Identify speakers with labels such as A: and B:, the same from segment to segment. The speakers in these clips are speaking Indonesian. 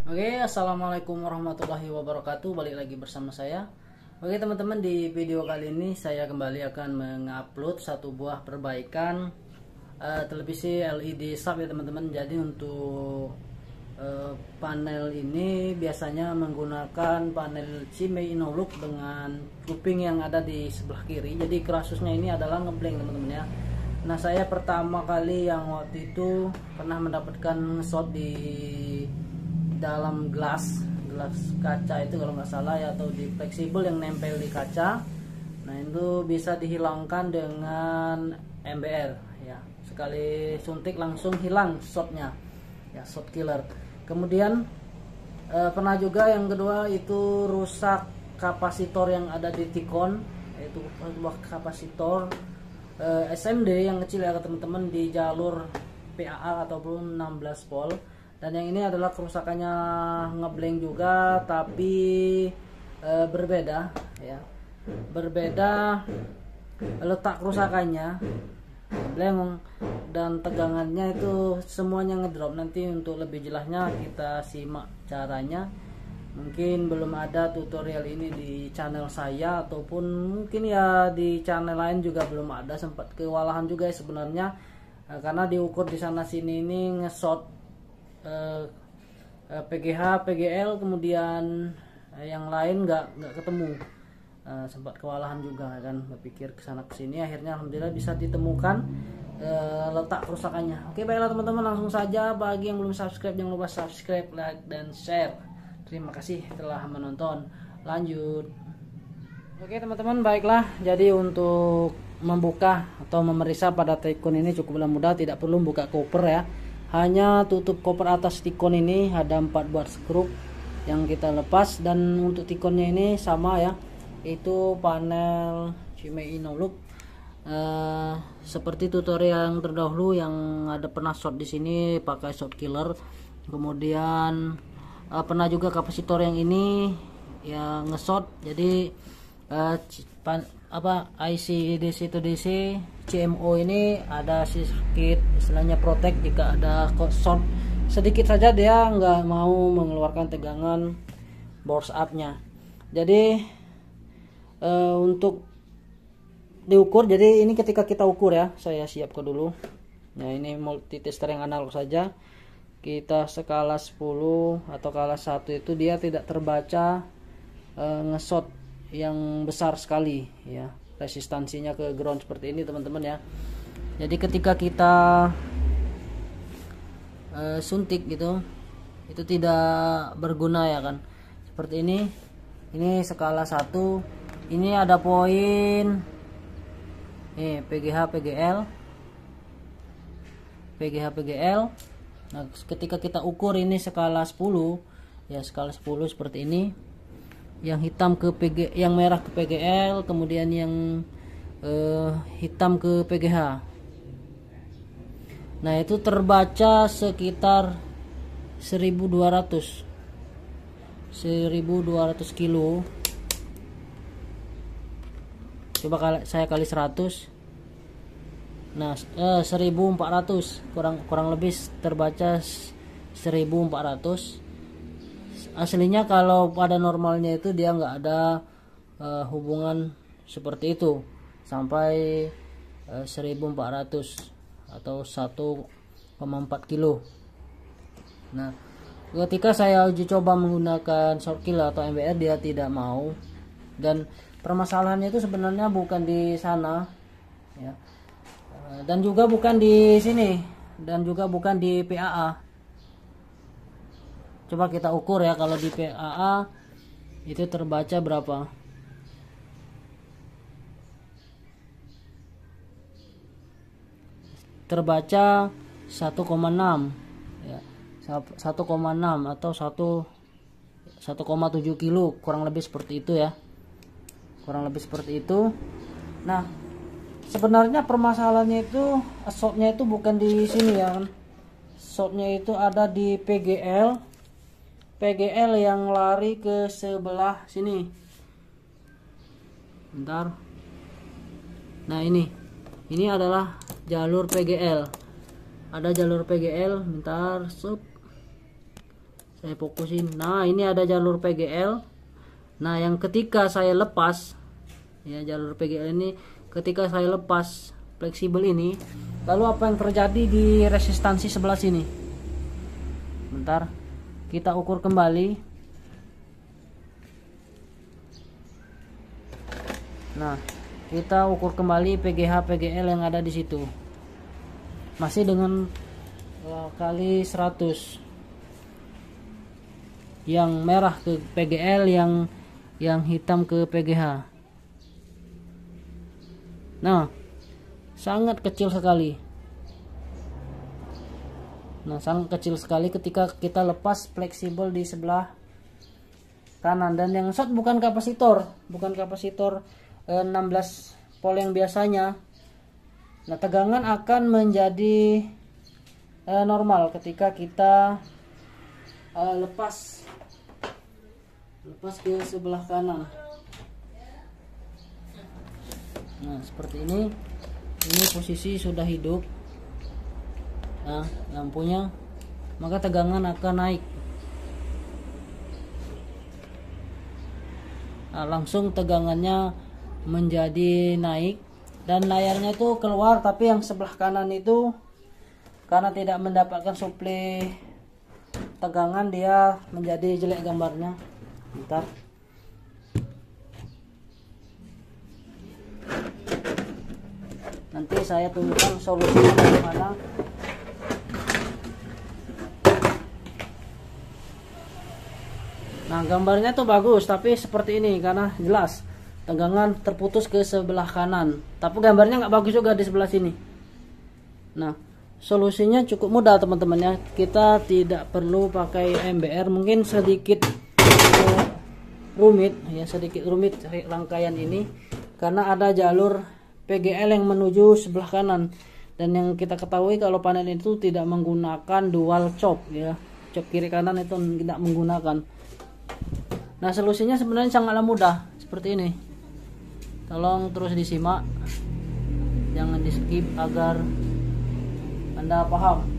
A: Oke, assalamualaikum warahmatullahi wabarakatuh. Balik lagi bersama saya. Oke teman-teman, di video kali ini saya kembali akan mengupload satu buah perbaikan televisi LED sub ya teman-teman. Jadi untuk panel ini biasanya menggunakan panel CME InnoLook dengan kuping yang ada di sebelah kiri. Jadi kasusnya ini adalah ngeblank teman-teman ya. Nah, saya pertama kali yang waktu itu pernah mendapatkan shot di dalam gelas kaca itu kalau nggak salah ya, atau di fleksibel yang nempel di kaca. Nah, itu bisa dihilangkan dengan MBR ya, sekali suntik langsung hilang shotnya ya, shot killer. Kemudian pernah juga yang kedua itu rusak kapasitor yang ada di Tikon, yaitu sebuah kapasitor SMD yang kecil ya teman-teman, di jalur PAA ataupun 16 volt. Dan yang ini adalah kerusakannya ngeblank juga, tapi berbeda ya, berbeda letak kerusakannya, blank dan tegangannya itu semuanya ngedrop. Nanti untuk lebih jelasnya kita simak caranya. Mungkin belum ada tutorial ini di channel saya, ataupun mungkin ya di channel lain juga belum ada. Sempat kewalahan juga ya sebenarnya, karena diukur di sana sini ini nge-shot PGH, PGL, kemudian yang lain nggak ketemu. Sempat kewalahan juga kan, berpikir kesana kesini, akhirnya alhamdulillah bisa ditemukan letak kerusakannya. Oke, baiklah teman-teman, langsung saja. Bagi yang belum subscribe, jangan lupa subscribe, like, dan share. Terima kasih telah menonton. Lanjut. Oke teman-teman, baiklah. Jadi untuk membuka atau memeriksa pada Tikon ini cukuplah mudah, tidak perlu buka koper ya. Hanya tutup koper atas Tikon ini, ada 4 buah skrup yang kita lepas. Dan untuk Tikonnya ini sama ya, itu panel CME InnoLook. Seperti tutorial yang terdahulu yang ada pernah shot di sini pakai shot killer. Kemudian pernah juga kapasitor yang ini yang nge-shot. Jadi IC DC to DC CMO ini ada sedikit istilahnya protect, jika ada short sedikit saja dia nggak mau mengeluarkan tegangan burst up nya. Jadi untuk diukur, jadi ini ketika kita ukur ya, saya siapkan dulu. Nah, ini multi tester yang analog saja. Kita skala 10 atau skala 1 itu dia tidak terbaca nge-shot yang besar sekali ya, resistansinya ke ground seperti ini teman-teman ya. Jadi ketika kita suntik gitu, itu tidak berguna ya kan, seperti ini. Ini skala 1, ini ada poin PGH PGL. Nah, ketika kita ukur ini skala 10 ya, skala 10 seperti ini. Yang hitam ke yang merah ke PGL, kemudian yang hitam ke PGH. Nah, itu terbaca sekitar 1200 kilo. Coba saya kali 100. Nah, 1400 kurang lebih terbaca 1400. Aslinya kalau pada normalnya itu dia nggak ada hubungan seperti itu sampai 1400 atau 1,4 kilo. Nah, ketika saya uji coba menggunakan short killer atau MBR, dia tidak mau. Dan permasalahannya itu sebenarnya bukan di sana ya, dan juga bukan di sini, dan juga bukan di PAA. Coba kita ukur ya, kalau di PAA itu terbaca berapa? Terbaca 1,6 ya, 1,6 atau 1,7 kilo, kurang lebih seperti itu ya, kurang lebih seperti itu. Nah, sebenarnya permasalahannya itu shotnya itu bukan di sini ya, shotnya itu ada di PGL yang lari ke sebelah sini. Bentar. Nah, ini adalah jalur PGL. Ada jalur PGL, bentar, Saya fokusin. Nah, ini ada jalur PGL. Nah, yang ketika saya lepas, ya jalur PGL ini ketika saya lepas fleksibel ini, lalu apa yang terjadi di resistansi sebelah sini? Bentar, kita ukur kembali. Nah, kita ukur kembali PGH PGL yang ada di situ. Masih dengan kali 100. Yang merah ke PGL, yang hitam ke PGH. Nah, sangat kecil sekali. Nah, sangat kecil sekali ketika kita lepas fleksibel di sebelah kanan. Dan yang short bukan kapasitor 16 volt yang biasanya. Nah, tegangan akan menjadi normal ketika kita lepas ke sebelah kanan. Nah, seperti ini posisi sudah hidup. Nah, lampunya, maka tegangan akan naik. Nah, langsung tegangannya menjadi naik dan layarnya itu keluar, tapi yang sebelah kanan itu karena tidak mendapatkan suplai tegangan, dia menjadi jelek gambarnya. Bentar. Nanti saya tunjukkan solusinya bagaimana. Nah, gambarnya tuh bagus, tapi seperti ini karena jelas tegangan terputus ke sebelah kanan. Tapi gambarnya nggak bagus juga di sebelah sini. Nah, solusinya cukup mudah teman-teman ya. Kita tidak perlu pakai MBR. Mungkin sedikit rumit ya, sedikit rumit rangkaian ini karena ada jalur PGL yang menuju sebelah kanan. Dan yang kita ketahui kalau panel itu tidak menggunakan dual chop ya. Chop kiri kanan itu tidak menggunakan. Nah, solusinya sebenarnya sangatlah mudah seperti ini. Tolong terus disimak, jangan di skip agar Anda paham.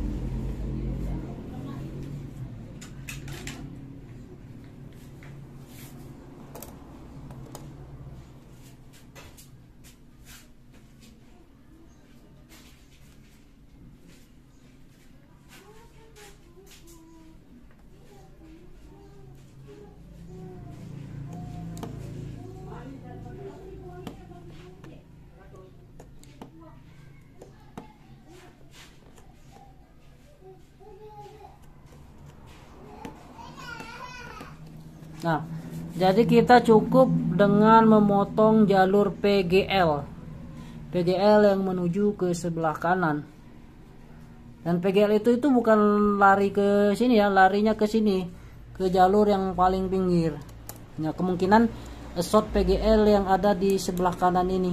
A: Nah, jadi kita cukup dengan memotong jalur PGL yang menuju ke sebelah kanan. Dan PGL itu bukan lari ke sini ya, larinya ke sini, ke jalur yang paling pinggir. Nah, kemungkinan short PGL yang ada di sebelah kanan ini.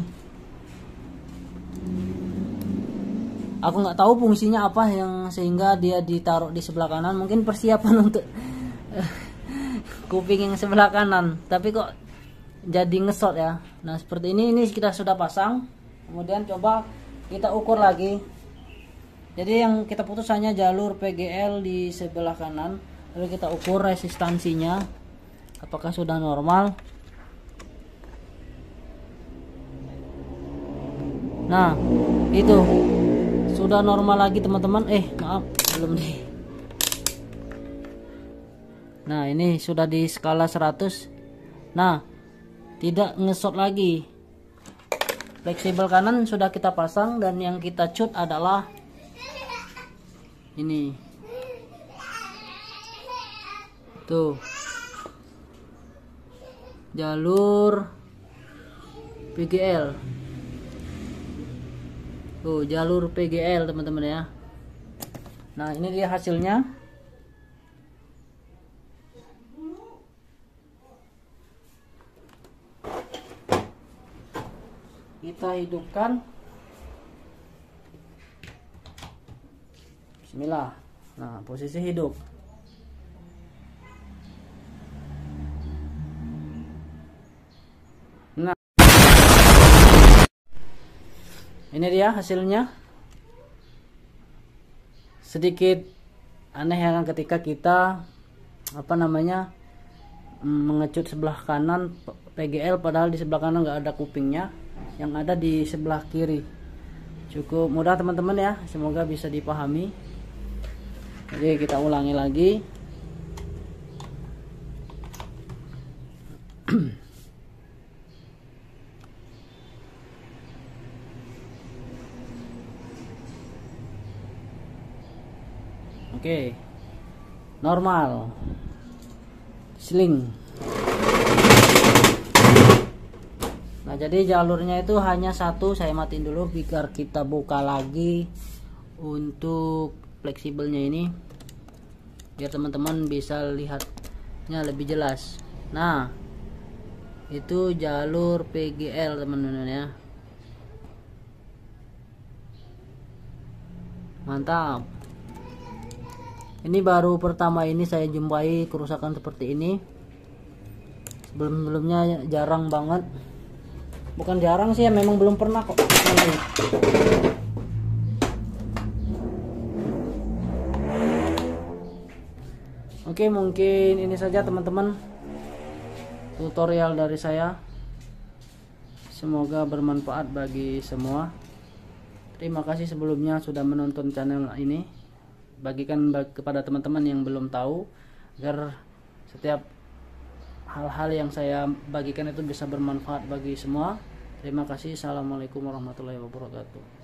A: Aku nggak tahu fungsinya apa yang sehingga dia ditaruh di sebelah kanan. Mungkin persiapan untuk kuping yang sebelah kanan, tapi kok jadi ngesot ya. Nah, seperti ini kita sudah pasang. Kemudian coba kita ukur lagi. Jadi yang kita putus hanya jalur PGL di sebelah kanan. Lalu kita ukur resistansinya apakah sudah normal. Nah, itu sudah normal lagi teman-teman. Maaf, belum deh. Nah, ini sudah di skala 100. Nah, tidak ngesot lagi. Fleksibel kanan sudah kita pasang dan yang kita cut adalah ini. Tuh. Jalur PGL. Tuh, jalur PGL teman-teman ya. Nah, ini dia hasilnya. Kita hidupkan. Bismillah. Nah, posisi hidup. Nah, ini dia hasilnya. Sedikit aneh ya kan ketika kita apa namanya, mengecut sebelah kanan PGL, padahal di sebelah kanan nggak ada kupingnya, yang ada di sebelah kiri. Cukup mudah teman-teman ya, semoga bisa dipahami. Jadi kita ulangi lagi. Oke, normal, sling. Nah, jadi jalurnya itu hanya satu. Saya matiin dulu biar kita buka lagi untuk fleksibelnya ini, biar teman-teman bisa lihatnya lebih jelas. Nah, itu jalur PGL teman-teman ya. Mantap. Ini baru pertama ini saya jumpai kerusakan seperti ini. Sebelum-sebelumnya jarang banget. Bukan jarang sih ya, memang belum pernah kok. Oke, mungkin ini saja teman-teman tutorial dari saya. Semoga bermanfaat bagi semua. Terima kasih sebelumnya sudah menonton channel ini. Bagikan kepada teman-teman yang belum tahu, agar setiap hal-hal yang saya bagikan itu bisa bermanfaat bagi semua. Terima kasih. Assalamualaikum warahmatullahi wabarakatuh.